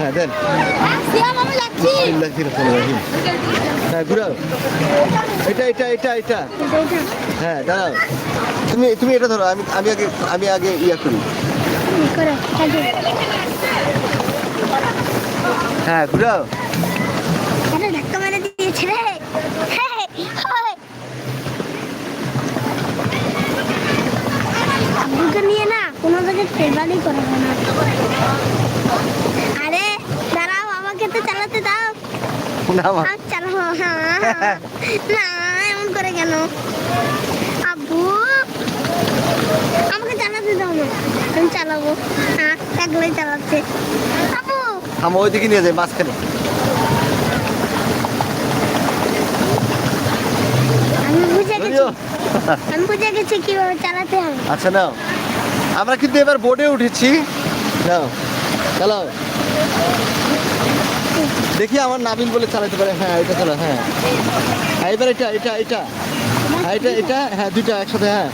হ্যাঁ দেন। হ্যাঁ ঘুরাও। এটা। হ্যাঁ দাঁড়াও, তুমি এটা ধরো, আমি আগে ইয়া করি। হ্যাঁ ঘুরাও। ধাক্কা মেরে দিয়েছে রে। আব্বুকে নিয়ে না কোনো জায়গায় ফেরবারই করাবো না। আরে দাঁড়াও, আমাকে তো চালাতে দাও। না মা, চালাবো না, এমন করে কেন? আব্বু আমাকে চালাতে দাও না, আমি চালাবো। হ্যাঁ একলাই চালাচ্ছে। আব্বু থামো, ওইদিকে নিয়ে যাই মাঝখানে। আমি বুঝে গেছি কিভাবে চালাতে হবে। আচ্ছা নাও, আমরা কিন্তু এবার বোর্ডে উঠেছি। নাও চালাও, দেখি আমার নাবিল বলে চালাতে পারে। হ্যাঁ এটা চলো। হ্যাঁ এবার এটা হ্যাঁ দুইটা একসাথে। হ্যাঁ